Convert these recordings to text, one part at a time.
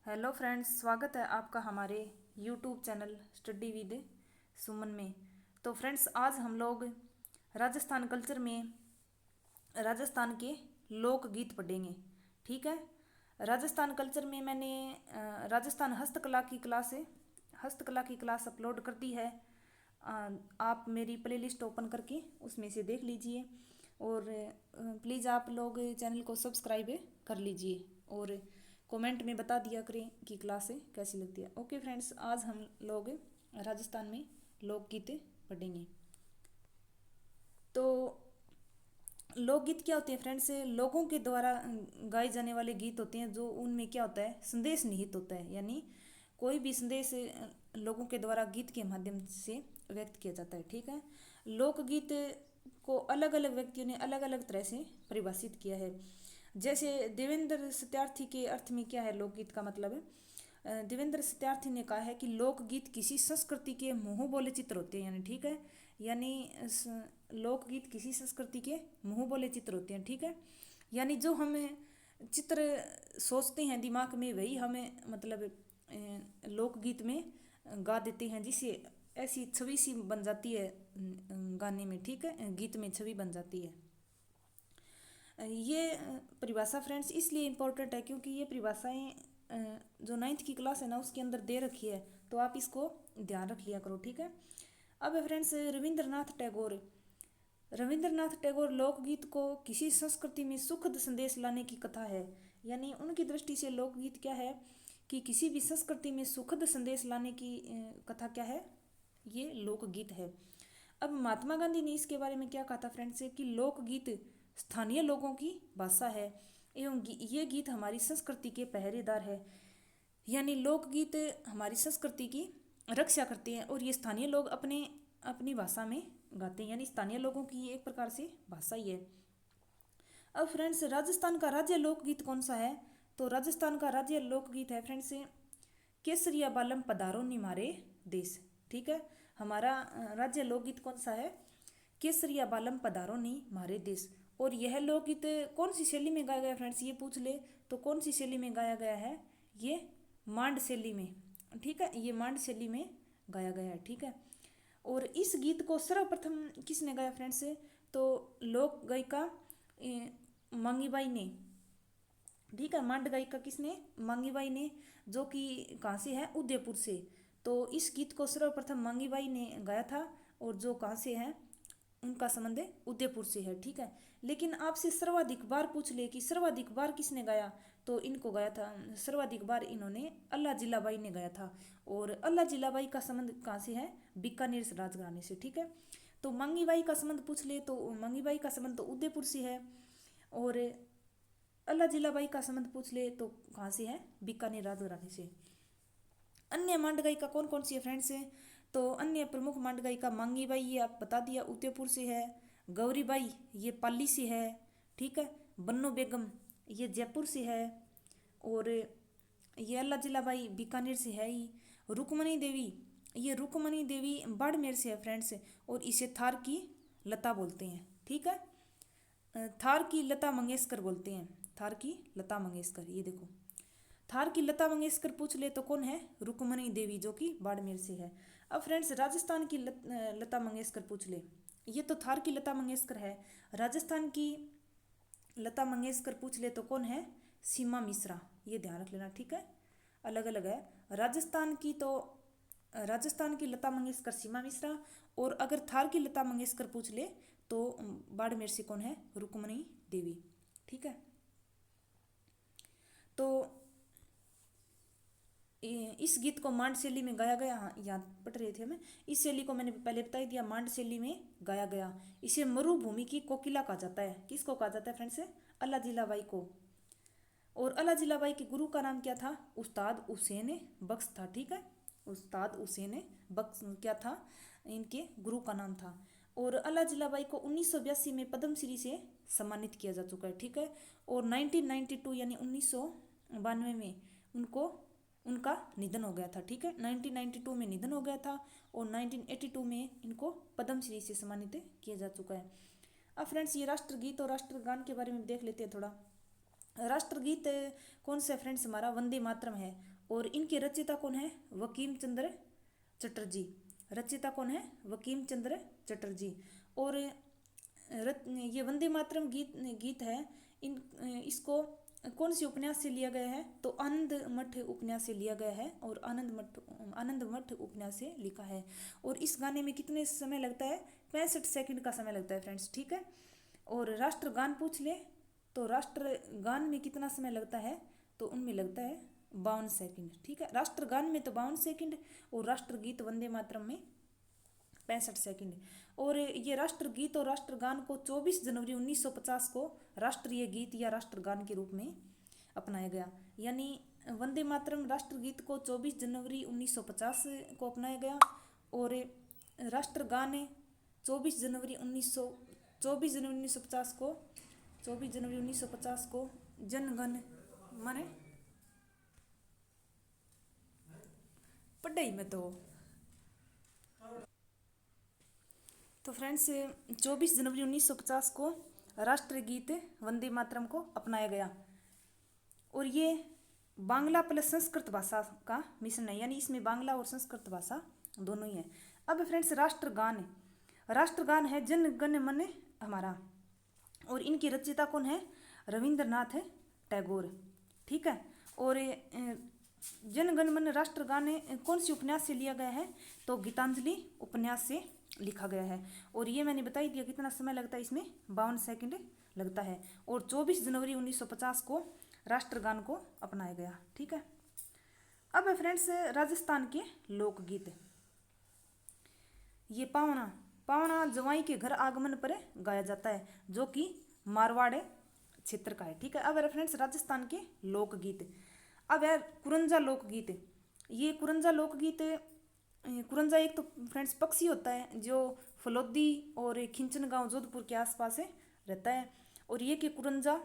Hello friends, स्वागत है आपका हमारे यूट्यूब चैनल स्टडी विद सुमन में। तो फ्रेंड्स, आज हम लोग राजस्थान कल्चर में राजस्थान के लोकगीत पढ़ेंगे। ठीक है। राजस्थान कल्चर में मैंने राजस्थान हस्तकला की क्लास अपलोड कर दी है। आप मेरी प्लेलिस्ट ओपन करके उसमें से देख लीजिए और प्लीज़ आप लोग चैनल को सब्सक्राइब कर लीजिए और कमेंट में बता दिया करें कि क्लासें कैसी लगती है। ओके फ्रेंड्स, आज हम लोग राजस्थान में लोकगीत पढ़ेंगे। तो लोकगीत क्या होते हैं फ्रेंड्स? लोगों के द्वारा गाए जाने वाले गीत होते हैं जो उनमें क्या होता है, संदेश निहित होता है। यानी कोई भी संदेश लोगों के द्वारा गीत के माध्यम से व्यक्त किया जाता है। ठीक है। लोकगीत को अलग अलग व्यक्तियों ने अलग अलग तरह से परिभाषित किया है। जैसे देवेंद्र सत्यार्थी के अर्थ में क्या है लोकगीत का मतलब है? देवेंद्र सत्यार्थी ने कहा है कि लोकगीत किसी संस्कृति के मुंह बोले चित्र होते हैं। यानी ठीक है, यानी लोकगीत किसी संस्कृति के मुंह बोले चित्र होते हैं। ठीक है। यानी जो हमें चित्र सोचते हैं दिमाग में, वही हमें मतलब लोकगीत में गा देते हैं, जिससे ऐसी छवि सी बन जाती है गाने में। ठीक है, गीत में छवि बन जाती है। ये परिभाषा फ्रेंड्स इसलिए इम्पोर्टेंट है क्योंकि ये परिभाषाएं जो 9th की क्लास है ना उसके अंदर दे रखी है, तो आप इसको ध्यान रख लिया करो। ठीक है। अब फ्रेंड्स, रविंद्रनाथ टैगोर लोकगीत को किसी संस्कृति में सुखद संदेश लाने की कथा है। यानी उनकी दृष्टि से लोकगीत क्या है कि किसी भी संस्कृति में सुखद संदेश लाने की कथा क्या है, ये लोकगीत है। अब महात्मा गांधी ने इसके बारे में क्या कहा था फ्रेंड्स से कि लोकगीत स्थानीय लोगों की भाषा है एवं ये गीत हमारी संस्कृति के पहरेदार है। यानी लोकगीत हमारी संस्कृति की रक्षा करते हैं और ये स्थानीय लोग अपने अपनी भाषा में गाते हैं। यानी स्थानीय लोगों की ये एक प्रकार से भाषा ही है। अब फ्रेंड्स, राजस्थान का राज्य लोकगीत कौन सा है? तो राजस्थान का राज्य लोकगीत है फ्रेंड्स केसरिया बालम पधारो निमारे देश। ठीक है। हमारा राज्य लोकगीत कौन सा है? केसरिया बालम पधारो नी मारे देश। और यह लोकगीत कौन सी शैली में गाया गया फ्रेंड्स, ये पूछ ले तो कौन सी शैली में गाया गया है? ये मांड शैली में। ठीक है, ये मांड शैली में गाया गया है। ठीक है। और इस गीत को सर्वप्रथम किसने गाया फ्रेंड्स? तो लोक गायिका मांगीबाई ने। ठीक है, मांड गायिका किसने? मांगीबाई ने, जो कि कहाँ से है? उदयपुर से। तो इस गीत को सर्वप्रथम मांगीबाई ने गाया था और जो कहाँ से है, उनका संबंध उदयपुर से है। ठीक है। लेकिन आपसे सर्वाधिक बार पूछ ले कि सर्वाधिक बार किसने गाया, तो इनको गाया था सर्वाधिक बार इन्होंने अल्लाह जिलाबाई ने गाया था। और अल्लाह जिलाबाई का संबंध कहाँ से है? बीकानेर राजघराने से। ठीक है। तो मंगीबाई का संबंध पूछ ले तो मंगीबाई का संबंध तो उदयपुर से है और अल्लाह जिलाबाई का संबंध पूछ ले तो कहाँ से है? बीकानेर राजघराने से। अन्य मांड गायिका कौन कौन सी है फ्रेंड्स? तो अन्य प्रमुख मांड गायिका मंगीबाई, ये आप बता दिया, उदयपुर से है। गौरीबाई, ये पाली से है। ठीक है। बन्नो बेगम, ये जयपुर से है। और ये अल्लाह जिलाबाई बीकानेर से है ही। रुक्मणी देवी, ये रुक्मणी देवी बाड़मेर से है फ्रेंड्स, और इसे थार की लता बोलते हैं। ठीक है। थार की लता मंगेशकर बोलते हैं, थार की लता मंगेशकर। ये देखो, थार की लता मंगेशकर पूछ ले तो कौन है? रुक्मणी देवी, जो कि बाड़मेर से है। अब फ्रेंड्स, राजस्थान की लता मंगेशकर पूछ ले, ये तो थार की लता मंगेशकर है। राजस्थान की लता मंगेशकर पूछ ले तो कौन है? सीमा मिश्रा। ये ध्यान रख लेना। ठीक है, अलग अलग है। राजस्थान की लता मंगेशकर सीमा मिश्रा, और अगर थार की लता मंगेशकर पूछ ले तो बाड़मेर से कौन है? रुक्मणी देवी। ठीक है। तो इस गीत को मांड शैली में गाया गया। हाँ, याद पढ़ रहे थे हमें। इस शैली को मैंने पहले बता ही दिया, मांड शैली में गाया गया। इसे मरुभूमि की कोकिला कहा जाता है। किसको कहा जाता है फ्रेंड्स? अल्लाह जिलाबाई को। और अल्लाह जिलाबाई के गुरु का नाम क्या था? उस्ताद हुसैन बख्श था। ठीक है, उस्ताद हुसैन बख्श क्या था? इनके गुरु का नाम था। और अल्लाह जिलाबाई को 1982 में पद्मश्री से सम्मानित किया जा चुका है। ठीक है। और 1992 यानी 1992 में उनको उनका निधन हो गया था। ठीक है, 1992 में निधन हो गया था और 1982 में इनको पद्मश्री से सम्मानित किया जा चुका है। अब फ्रेंड्स, ये राष्ट्रगीत और राष्ट्रगान के बारे में देख लेते हैं थोड़ा। राष्ट्रगीत कौन सा फ्रेंड्स? हमारा वंदे मातरम है। और इनके रचयिता कौन है? बंकिम चंद्र चटर्जी। रचयिता कौन है? बंकिम चंद्र चटर्जी। और ये वंदे मातरम गीत है, इन इसको कौन सी उपन्यास से लिया गया है? तो आनंद मठ उपन्यास से लिया गया है और आनंद मठ उपन्यास से लिखा है। और इस गाने में कितने समय लगता है? 65 सेकंड का समय लगता है फ्रेंड्स, ठीक है। और राष्ट्रगान पूछ ले तो राष्ट्रगान में कितना समय लगता है? तो उनमें लगता है 52 सेकंड, ठीक है। राष्ट्रगान में तो 52 सेकंड और राष्ट्रगीत वंदे मातरम में 65 सेकंड। और ये राष्ट्रगीत और राष्ट्रगान को 24 जनवरी 1950 को राष्ट्रीय गीत या राष्ट्रगान के रूप में अपनाया गया। यानी वंदे मातरम राष्ट्रगीत को 24 जनवरी 1950 को अपनाया गया और राष्ट्रगान 24 जनवरी 1950 को जनगण मन पढ़ाई में तो फ्रेंड्स 24 जनवरी 1950 को राष्ट्रीय गीत वंदे मातरम को अपनाया गया। और ये बांग्ला प्लस संस्कृत भाषा का मिश्रण है, यानी इसमें बांग्ला और संस्कृत भाषा दोनों ही है। अब फ्रेंड्स राष्ट्रगान है जन गण मन हमारा, और इनकी रचयिता कौन है? रविंद्रनाथ टैगोर, ठीक है। और जन गण मन राष्ट्रगान कौन सी उपन्यास से लिया गया है? तो गीतांजलि उपन्यास से लिखा गया है। और ये मैंने बता ही दिया कितना समय लगता है, इसमें 52 सेकंड लगता है। और 24 जनवरी 1950 को राष्ट्रगान को अपनाया गया, ठीक है। अब फ्रेंड्स राजस्थान के लोकगीत, ये पावना जवाई के घर आगमन पर गाया जाता है, जो कि मारवाड़ क्षेत्र का है, ठीक है। अब फ्रेंड्स राजस्थान के लोकगीत, अब है कुरंजा लोकगीत। ये कुरंजा एक तो फ्रेंड्स पक्षी होता है जो फलोदी और खिंचन गांव जोधपुर के आसपास रहता है। और ये के कुरंजा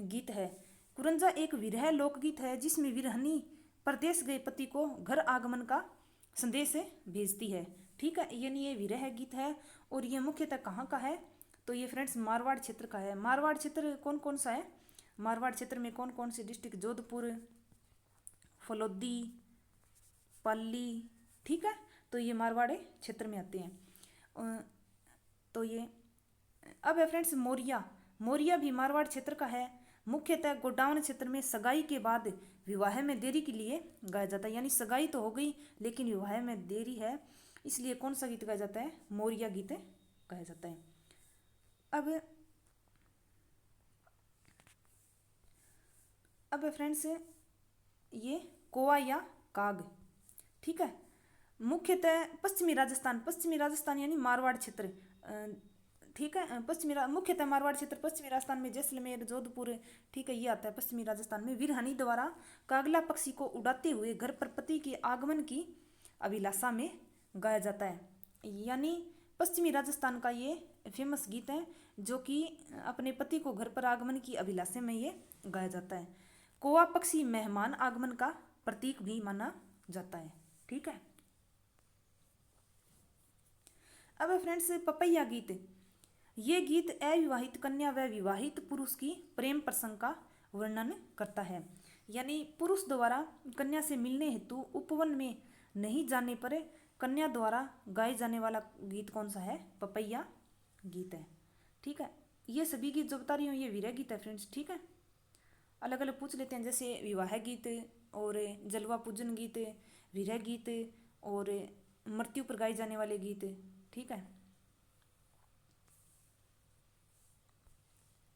गीत है। कुरंजा एक विरह लोकगीत है जिसमें विरहनी परदेश गए पति को घर आगमन का संदेश भेजती है, ठीक है। यानी ये विरह गीत है। और ये मुख्यतः कहाँ का है? तो ये फ्रेंड्स मारवाड़ क्षेत्र का है। मारवाड़ क्षेत्र कौन कौन सा है? मारवाड़ क्षेत्र में कौन कौन से डिस्ट्रिक्ट? जोधपुर, फलोदी, पाली, ठीक है। तो ये मारवाड़ क्षेत्र में आते हैं। तो ये अब है फ्रेंड्स मोरिया भी मारवाड़ क्षेत्र का है। मुख्यतः गोडाउन क्षेत्र में सगाई के बाद विवाह में देरी के लिए गाया जाता है, यानी सगाई तो हो गई लेकिन विवाह में देरी है, इसलिए कौन सा गीत गाया जाता है? मोरिया गीत गाया जाता है। अब फ्रेंड्स ये कोवा या काग, ठीक है। मुख्यतः पश्चिमी राजस्थान यानी मारवाड़ क्षेत्र, ठीक है। मुख्यतः मारवाड़ क्षेत्र पश्चिमी राजस्थान में जैसलमेर, जोधपुर, ठीक है, ये आता है पश्चिमी राजस्थान में। विरहनी द्वारा कागला पक्षी को उड़ाते हुए घर पर पति के आगमन की अभिलाषा में गाया जाता है। यानी पश्चिमी राजस्थान का ये फेमस गीत है जो कि अपने पति को घर पर आगमन की अभिलाषा में ये गाया जाता है। कौवा पक्षी मेहमान आगमन का प्रतीक भी माना जाता है, ठीक है। अब फ्रेंड्स पपैया गीत, ये गीत अविवाहित कन्या व विवाहित पुरुष की प्रेम प्रसंग का वर्णन करता है। यानी पुरुष द्वारा कन्या से मिलने हेतु उपवन में नहीं जाने पर कन्या द्वारा गाए जाने वाला गीत कौन सा है? पपैया गीत है, ठीक है। ये सभी गीत जो बता रही हूँ ये विरह गीत है फ्रेंड्स, ठीक है। अलग अलग पूछ लेते हैं, जैसे विवाह गीत और जलवा पूजन गीत, विरह गीत और मृत्यु पर गाए जाने वाले गीत, ठीक है।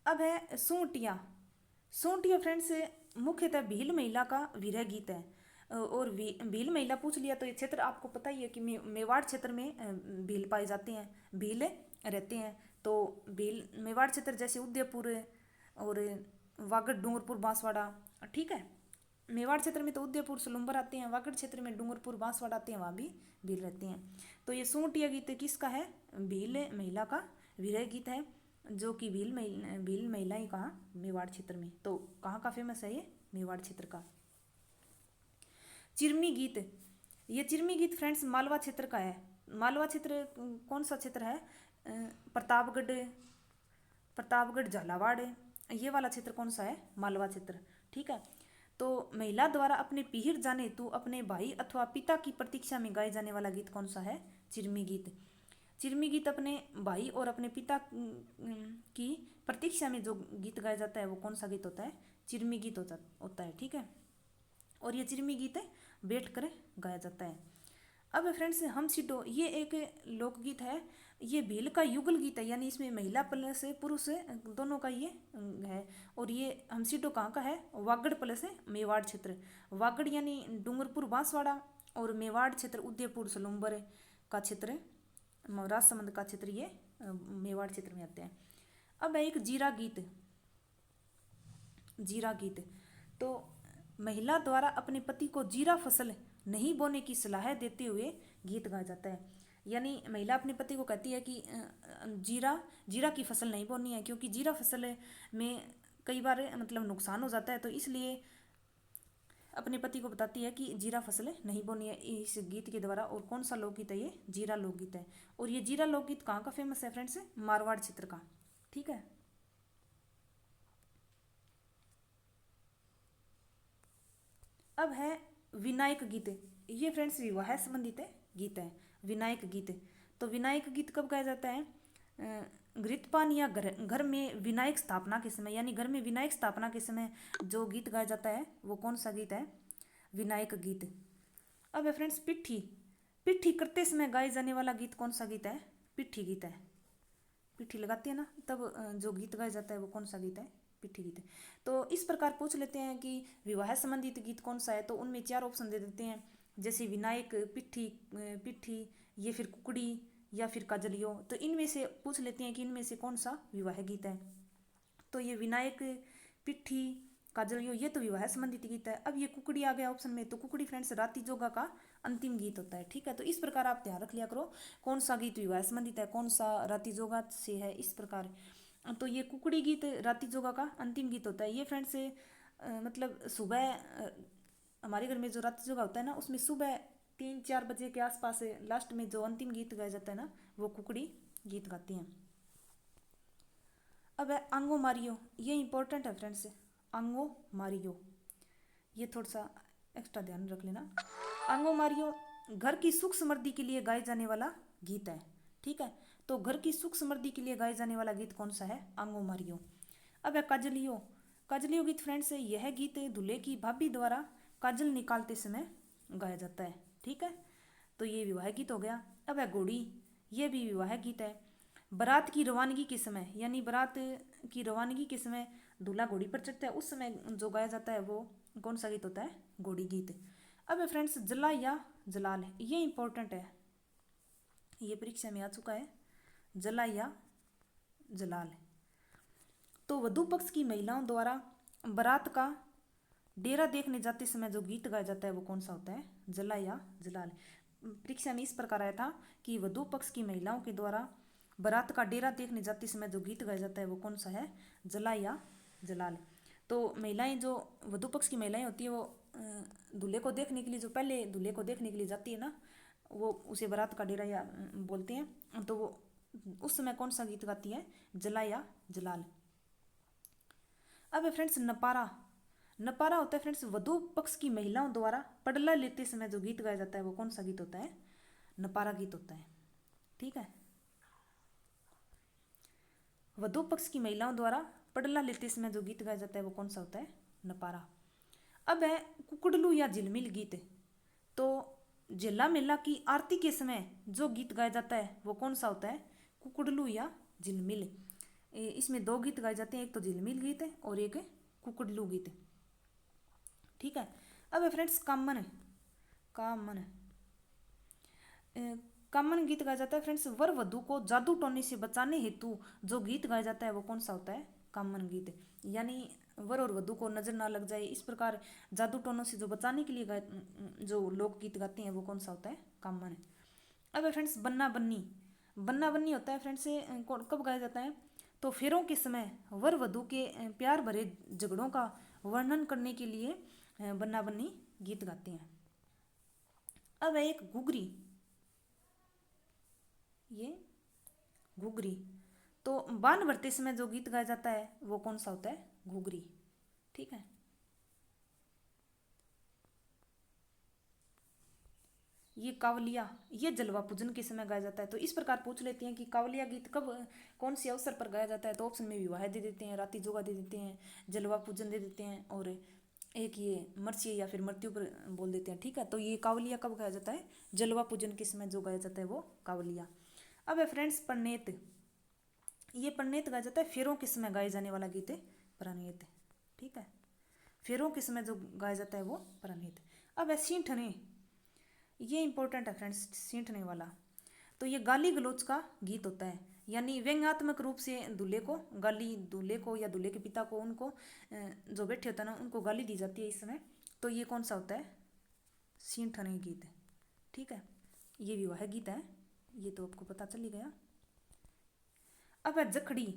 अब है सोंटिया फ्रेंड्स मुख्यतः भील महिला का विरह गीत है। और भील महिला पूछ लिया तो ये क्षेत्र आपको पता ही है कि मेवाड़ क्षेत्र में भील पाए जाते हैं, भील रहते हैं। तो भील मेवाड़ क्षेत्र जैसे उदयपुर और वागड़, डूंगरपुर, बांसवाड़ा, ठीक है। मेवाड़ क्षेत्र में तो उदयपुर, सलुम्बर आते हैं, वागड़ क्षेत्र में डूंगरपुर, बांसवाड़ा आते हैं, वहाँ भी भील रहते हैं। तो ये सोंटिया गीत किसका है? भील महिला का विरह गीत है, जो कि भील महिलाएं कहाँ? मेवाड़ क्षेत्र में। तो कहाँ का फेमस है ये? मेवाड़ क्षेत्र का। चिरमी गीत, ये चिरमी गीत फ्रेंड्स मालवा क्षेत्र का है। मालवा क्षेत्र कौन सा क्षेत्र है? प्रतापगढ़, झालावाड़, ये वाला क्षेत्र कौन सा है? मालवा क्षेत्र, ठीक है। तो तो महिला द्वारा अपने पीहर जाने हेतु अपने भाई अथवा पिता की प्रतीक्षा में गाए जाने वाला गीत कौन सा है? चिरमी गीत। चिरमी गीत अपने भाई और अपने पिता की प्रतीक्षा में जो गीत गाया जाता है वो कौन सा गीत होता है? चिरमी गीत होता है। ठीक है, और ये चिरमी गीत बैठ कर गाया जाता है। अब फ्रेंड्स हम सीटो, ये एक लोकगीत है, ये भील का युगल गीत है, यानी इसमें महिला प्लस पुरुष दोनों का ये है। और ये हम सीटो कहाँ का है? वागड़ प्लस मेवाड़ क्षेत्र। वागड़ यानी डूंगरपुर बांसवाड़ा, और मेवाड़ क्षेत्र उदयपुर सलूम्बर का क्षेत्र, राजसमंद का क्षेत्र, ये मेवाड़ क्षेत्र में आते हैं। अब है एक जीरा गीत। जीरा गीत तो महिला द्वारा अपने पति को जीरा फसल नहीं बोने की सलाह देते हुए गीत गाया जाता है। यानी महिला अपने पति को कहती है कि जीरा की फसल नहीं बोनी है, क्योंकि जीरा फसल में कई बार मतलब नुकसान हो जाता है, तो इसलिए अपने पति को बताती है कि जीरा फसल नहीं बोनी है इस गीत के द्वारा। और कौन सा लोकगीत है? ये जीरा लोकगीत है। और ये जीरा लोकगीत कहाँ का फेमस है फ्रेंड्स? मारवाड़ क्षेत्र का। ठीक है, अब है विनायक गीत। ये फ्रेंड्स विवाह संबंधित गीत है, विनायक गीत। तो विनायक गीत कब गाया जाता है? घृतपान या घर में विनायक स्थापना के समय, यानी घर में विनायक स्थापना के समय जो गीत गाया जाता है वो कौन सा गीत है? विनायक गीत। अब है फ्रेंड्स पिट्ठी। पिट्ठी करते समय गाए जाने वाला गीत कौन सा गीत है? पिट्ठी गीत है। पिट्ठी लगाती है ना, तब जो गीत गाया जाता है वो कौन सा गीत है? पिट्ठी गीत है। तो इस प्रकार पूछ लेते हैं कि विवाह संबंधित गीत कौन सा है, तो उनमें 4 ऑप्शन दे देते हैं, जैसे विनायक, पिट्ठी, पिट्ठी, ये फिर कुकड़ी, या फिर काजलियो। तो इनमें से पूछ लेते हैं कि इनमें से कौन सा विवाह गीत है। तो ये विनायक, पिट्ठी, काजलियो, ये तो विवाह संबंधित गीत है। अब ये कुकड़ी आ गया ऑप्शन में, तो कुकड़ी फ्रेंड्स राती जोगा का अंतिम गीत होता है। ठीक है, तो इस प्रकार आप ध्यान रख लिया करो कौन सा गीत विवाह संबंधित है, कौन सा राती जोगा से है, इस प्रकार। तो ये कुकड़ी गीत राती जोगा का अंतिम गीत होता है। ये फ्रेंड्स मतलब सुबह हमारे घर में जो राती जोगा होता है ना, उसमें सुबह 3-4 बजे के आसपास लास्ट में जो अंतिम गीत गाया जाता है ना, वो कुकड़ी गीत गाती हैं। अब है आंगो मारियो। ये इंपॉर्टेंट है फ्रेंड्स, आंगो मारियो, ये थोड़ा सा एक्स्ट्रा ध्यान रख लेना। आंगो मारियो घर की सुख समृद्धि के लिए गाए जाने वाला गीत है। ठीक है, तो घर की सुख समृद्धि के लिए गाए जाने वाला गीत कौन सा है? आंगो मारियो। अब है काजलियो। काजलियो गीत फ्रेंड्स, यह गीत दूल्हे की भाभी द्वारा काजल निकालते समय गाया जाता है। ठीक है, तो ये विवाह गीत हो गया। अब है घोड़ी। ये भी विवाह गीत है। बारात की रवानगी के समय, यानी बारात की रवानगी के समय दूल्हा घोड़ी पर चढ़ता है, उस समय जो गाया जाता है वो कौन सा गीत होता है? घोड़ी गीत। अब है फ्रेंड्स जला या जलाल। ये इंपॉर्टेंट है, ये परीक्षा में आ चुका है, जला या जलाल। तो वधु पक्ष की महिलाओं द्वारा बारात का डेरा देखने जाते समय जो गीत गाया जाता है वो कौन सा होता है? जला या जलाल। परीक्षा में इस प्रकार आया था कि वधु पक्ष की महिलाओं के द्वारा बारात का डेरा देखने जाते समय जो गीत गाया जाता है वो कौन सा है? जला या जलाल। तो महिलाएं, जो वधु पक्ष की महिलाएं होती है, वो दूल्हे को देखने के लिए, जो पहले दूल्हे को देखने के लिए जाती है ना, वो उसे बारात का डेरा या बोलते हैं, तो वो उस समय कौन सा गीत गाती है? जला या जलाल। अब है फ्रेंड्स नपारा। नपारा होता है फ्रेंड्स वधु पक्ष की महिलाओं द्वारा पड़ला लेते समय जो गीत गाया जाता है वो कौन सा गीत होता है? नपारा गीत होता है। ठीक है, वधु पक्ष की महिलाओं द्वारा पड़ला लेते समय जो गीत गाया जाता है वो कौन सा होता है? नपारा। अब है कुकड़लू या झिलमिल गीत। तो झेला मेला की आरती के समय जो गीत गाया जाता है वो कौन सा होता है? कुकड़लू या झिलमिल। इसमें 2 गीत गाए जाते हैं, एक तो झिलमिल गीत है और एक कुकड़लू गीत। ठीक है, अब है फ्रेंड्स कामन। कामन कामन गीत गाया जाता है फ्रेंड्स वर वधु को जादू टोने से बचाने हेतु जो गीत गाया जाता है वो कौन सा होता है? कामन गीत। यानी वर और वधु को नजर ना लग जाए, इस प्रकार जादू टोनों से जो बचाने के लिए जो लोक गीत गाते हैं वो कौन सा होता है? कामन। अब है फ्रेंड्स बन्ना बन्नी। बन्ना बन्नी होता है फ्रेंड्स कब गाया जाता है? तो फेरों के समय वर वधु के प्यार भरे झगड़ों का वर्णन करने के लिए बन्ना बन्नी गीत गाते हैं। अब है एक घुघरी। ये घुघरी, तो बान भरते समय जो गीत गाया जाता है वो कौन सा होता है? घुघरी। ठीक है, ये कावलिया, ये जलवा पूजन के समय गाया जाता है। तो इस प्रकार पूछ लेते हैं कि कावलिया गीत कब, कौन से अवसर पर गाया जाता है। तो ऑप्शन में विवाह दे देते हैं, राती जोगा दे देते हैं, जलवा पूजन दे देते हैं, और एक ये मरसिए या फिर मृत्यु पर बोल देते हैं। ठीक है, तो ये कावलिया कब गाया जाता है, जलवा पूजन के समय जो गाया जाता है वो कावलिया। अब है फ्रेंड्स परनेत, ये परनेत गाया जाता है फेरों के समय गाए जाने वाला गीत है परनेत। ठीक है, फेरों के समय जो गाया जाता है वो परनेत। अब है सींठने, ये इंपॉर्टेंट है फ्रेंड्स, सींठने वाला। तो ये गाली गलौज का गीत होता है, यानी व्यंग्यात्मक रूप से दूल्हे को गाली, दूल्हे को या दूल्हे के पिता को, उनको जो बैठे होता है ना उनको गाली दी जाती है इस समय। तो ये कौन सा होता है, सींठने गीत। ठीक है, ये विवाह गीत है, ये तो आपको पता चल ही गया। अब है जखड़ी,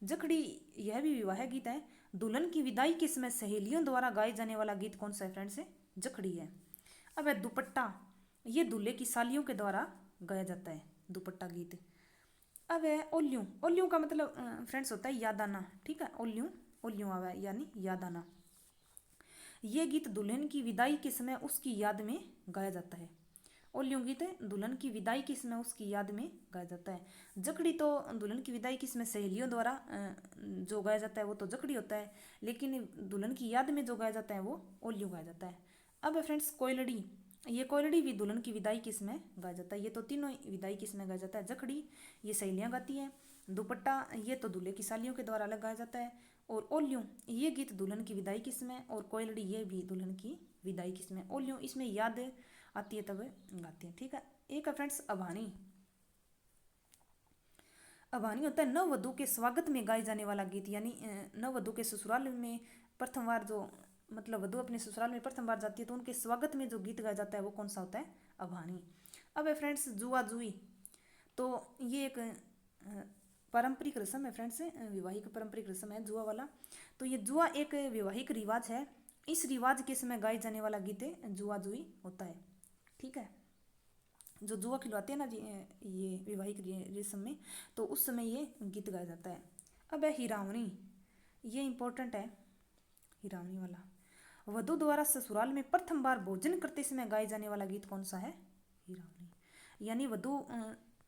जखड़ी यह भी विवाह गीत है। दुल्हन की विदाई के समय सहेलियों द्वारा गाए जाने वाला गीत कौन सा है फ्रेंड्स, जखड़ी है। अब है दुपट्टा, ये दूल्हे की सालियों के द्वारा गाया जाता है दुपट्टा गीत। अब है ओल्यूं, ओल्यूं का मतलब फ्रेंड्स होता है याद आना। ठीक है, ओल्यूं, ओल्यूं आवा यानी याद आना। ये गीत दुल्हन की विदाई के समय उसकी याद में गाया जाता है। ओल्यूं गीत दुल्हन की विदाई के समय उसकी याद में गाया जाता है। जकड़ी तो दुल्हन की विदाई के समय सहेलियों द्वारा जो गाया जाता है वो तो जकड़ी होता है, लेकिन दुल्हन की याद में जो गाया जाता है वो ओल्यूं गाया जाता है। अब है फ्रेंड्स कोयलड़ी, ये कोयलड़ी भी दुल्हन की विदाई के समय गाया जाता है। ये तो तीनों विदाई के समय गाया जाता है। जकड़ी ये सहेलियाँ गाती हैं, दुपट्टा ये तो दूल्हे की सालियों के द्वारा अलग गाया जाता है, और ओल्यूं ये गीत दुल्हन की विदाई के समय, और कोयलड़ी ये भी दुल्हन की विदाई के समय। ओल्यूं इसमें याद आती है तब गाते हैं। ठीक है, एक है फ्रेंड्स अभानी, अभानी होता है नववधु के स्वागत में गाए जाने वाला गीत, यानी नववधु के ससुराल में प्रथम बार जो, मतलब वधु अपने ससुराल में प्रथम बार जाती है तो उनके स्वागत में जो गीत गाया जाता है वो कौन सा होता है, अभानी। अब है फ्रेंड्स जुआ जुई, तो ये एक पारंपरिक रस्म है फ्रेंड्स, विवाहिक पारंपरिक रस्म है जुआ वाला। तो ये जुआ एक विवाहिक रिवाज है, इस रिवाज के समय गाए जाने वाला गीत जुआ जुई होता है। ठीक है, जो जुआ खिलवाते हैं ना ये विवाहिक रस्म में, तो उस समय ये गीत गाया जाता है। अब है हिरावनी, ये इंपॉर्टेंट है हिरावनी वाला। वधु द्वारा ससुराल में प्रथम बार भोजन करते समय गाए जाने वाला गीत कौन सा है, हिरावनी। यानी वधु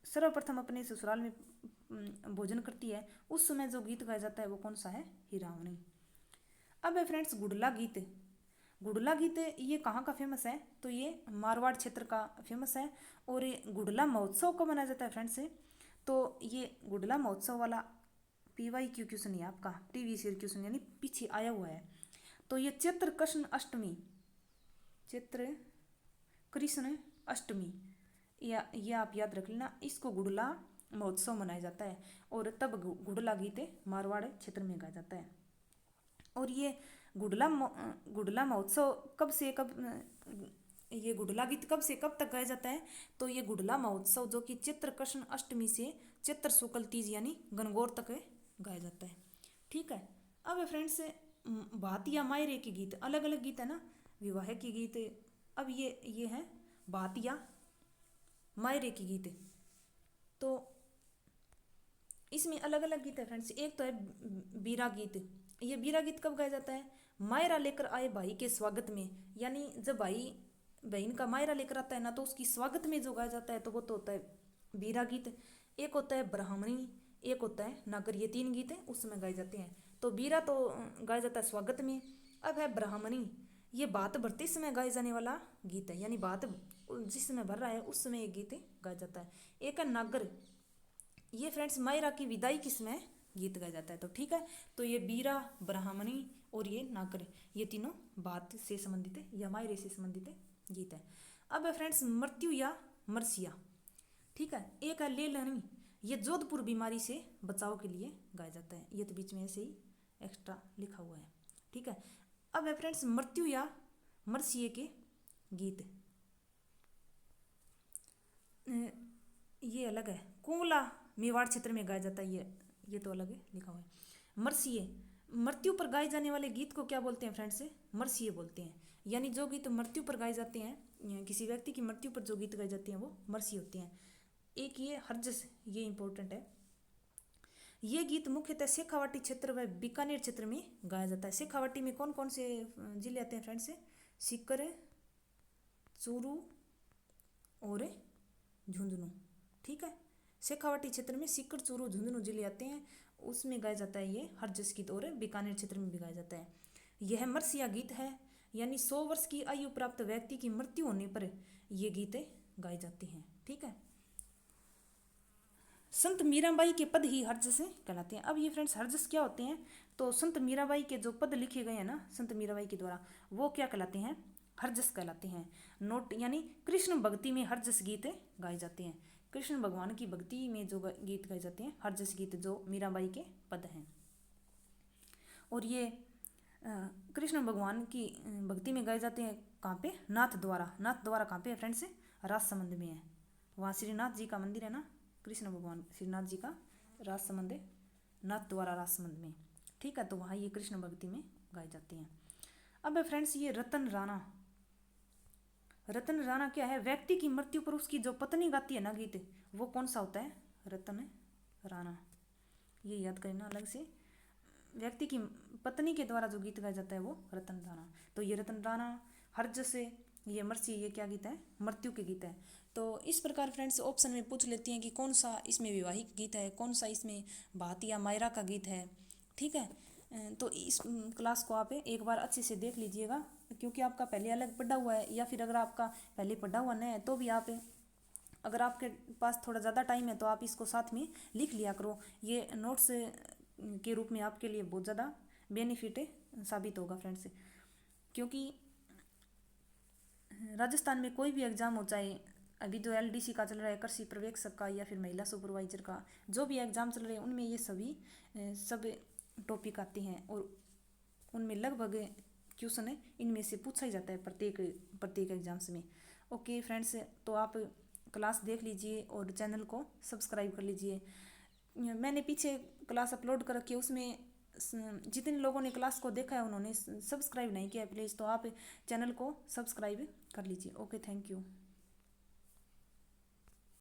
सर्वप्रथम अपने ससुराल में भोजन करती है, उस समय जो गीत गाया जाता है वो कौन सा है, हिरावनी। अब है फ्रेंड्स गुडला गीत, गुडला गीत ये कहाँ का फेमस है, तो ये मारवाड़ क्षेत्र का फेमस है। और ये गुडला महोत्सव कब मनाया जाता है फ्रेंड्स, तो ये गुडला महोत्सव वाला PYQ क्वेश्चन है आपका, प्रीवियस ईयर क्वेश्चन यानी पीछे आया हुआ है। तो ये चैत्र कृष्ण अष्टमी, चैत्र कृष्ण अष्टमी, या ये आप याद रख लेना, इसको गुडला महोत्सव मनाया जाता है, और तब गुडला गीत मारवाड़ क्षेत्र में गाया जाता है। और ये गुडला महोत्सव कब से कब, ये गुडला गीत कब से कब तक गाया जाता है, तो ये गुडला महोत्सव जो कि चैत्र कृष्ण अष्टमी से चैत्र शुक्ल तीज यानी गणगौर तक गाया जाता है। ठीक है, अब फ्रेंड्स बात या मायरे के गीत, अलग अलग गीत है ना विवाह के गीत। अब ये है बात या मायरे के गीत, तो इसमें अलग अलग गीत है फ्रेंड्स। एक तो है बीरा गीत, ये बीरा गीत कब गाया जाता है, मायरा लेकर आए भाई के स्वागत में, यानी जब भाई बहन का मायरा लेकर आता है ना तो उसकी स्वागत में जो गाया जाता है तो वो तो होता है बीरा गीत। एक होता है ब्राह्मणी, एक होता है नागर, ये तीन गीत हैं उसमें गाए जाते हैं। तो बीरा तो गाया जाता है स्वागत में। अब है ब्राह्मणी, ये बात भरते समय गाए जाने वाला गीत है, यानी बात जिस समय भर रहा है उस समय एक गीत गाया जाता है। एक है नागर, ये फ्रेंड्स मायरा की विदाई किस में गीत गाया जाता है। तो ठीक है, तो ये बीरा, ब्राह्मणी और ये नागर, ये तीनों बात से संबंधित है या मायरे से संबंधित गीत है। अब है फ्रेंड्स मृत्यु या मरसिया। ठीक है, एक है लेलनी, ये जोधपुर बीमारी से बचाव के लिए गाया जाता है, ये तो बीच में ऐसे ही एक्स्ट्रा लिखा हुआ है। ठीक है, अब है फ्रेंड्स मृत्यु या मरसिए के गीत, ये अलग है, कुंवला मेवाड़ क्षेत्र में गाया जाता है, ये तो अलग है लिखा हुआ है। मरसिए, मृत्यु पर गाए जाने वाले गीत को क्या बोलते हैं फ्रेंड्स, मरसिए बोलते हैं। यानी जो गीत मृत्यु पर गाए जाते हैं, किसी व्यक्ति की मृत्यु पर जो गीत गाए जाते हैं वो मरसी होते हैं। एक ये हर्जस, ये इंपॉर्टेंट है, ये गीत मुख्यतः शेखावाटी क्षेत्र व बीकानेर क्षेत्र में गाया जाता है। शेखावाटी में कौन कौन से जिले आते हैं फ्रेंड्स, सीकर, चूरू और झुंझुनू। ठीक है, शेखावाटी क्षेत्र में सीकर, चूरू, झुंझुनू जिले आते हैं, उसमें गाया जाता है ये हरजस गीत, और बीकानेर क्षेत्र में भी गाया जाता है। यह मरसिया गीत है, यानी 100 वर्ष की आयु प्राप्त व्यक्ति की मृत्यु होने पर ये गीतें गाई जाती हैं। ठीक है, संत मीराबाई के पद ही हरजस कहलाते हैं। अब ये फ्रेंड्स हरजस क्या होते हैं, तो संत मीराबाई के जो पद लिखे गए हैं ना संत मीराबाई के द्वारा, वो क्या कहलाते हैं, हरजस कहलाते हैं। नोट यानी कृष्ण भक्ति में हरजस गीत गाए जाते हैं। कृष्ण भगवान की भक्ति में जो गीत गाए जाते हैं हरजस गीत, जो मीराबाई के पद हैं। और ये कृष्ण भगवान की भक्ति में गाए जाते हैं कहाँ पे, नाथ द्वारा। नाथ द्वारा कहाँ पे है फ्रेंड्स, राजसमंद में है। वहाँ श्रीनाथ जी का मंदिर है ना, कृष्ण भगवान श्रीनाथ जी का राजसमंद है, नाथ द्वारा राजसमंद में। ठीक है, तो वहाँ ये कृष्ण भक्ति में गाए जाते हैं। अब फ्रेंड्स ये रतन राणा, रतन राणा क्या है, व्यक्ति की मृत्यु पर उसकी जो पत्नी गाती है ना गीत, वो कौन सा होता है, रतन राणा। ये याद करना अलग से, व्यक्ति की पत्नी के द्वारा जो गीत गाया जाता है वो रतन राणा। तो ये रतन राणा, हरजस, ये मरसी, ये क्या गीत है, मृत्यु के गीत है। तो इस प्रकार फ्रेंड्स ऑप्शन में पूछ लेती हैं कि कौन सा इसमें वैवाहिक गीत है, कौन सा इसमें भात या मायरा का गीत है। ठीक है, तो इस क्लास को आप एक बार अच्छे से देख लीजिएगा, क्योंकि आपका पहले अलग पढ़ा हुआ है, या फिर अगर आपका पहले पढ़ा हुआ नहीं है तो भी आप, अगर आपके पास थोड़ा ज़्यादा टाइम है तो आप इसको साथ में लिख लिया करो। ये नोट्स के रूप में आपके लिए बहुत ज़्यादा बेनिफिट साबित होगा फ्रेंड्स, क्योंकि राजस्थान में कोई भी एग्ज़ाम हो, चाहे अभी जो एलडीसी का चल रहा है, कृषि पर्यवेक्षक का, या फिर महिला सुपरवाइजर का, जो भी एग्ज़ाम चल रहे हैं उनमें ये सभी सब टॉपिक आते हैं, और उनमें लगभग क्वेश्चन इनमें से पूछा ही जाता है प्रत्येक एग्जाम्स में। ओके फ्रेंड्स, तो आप क्लास देख लीजिए और चैनल को सब्सक्राइब कर लीजिए। मैंने पीछे क्लास अपलोड कर रखी है, उसमें जितने लोगों ने क्लास को देखा है उन्होंने सब्सक्राइब नहीं किया है, प्लीज़ तो आप चैनल को सब्सक्राइब कर लीजिए। Okay, thank you.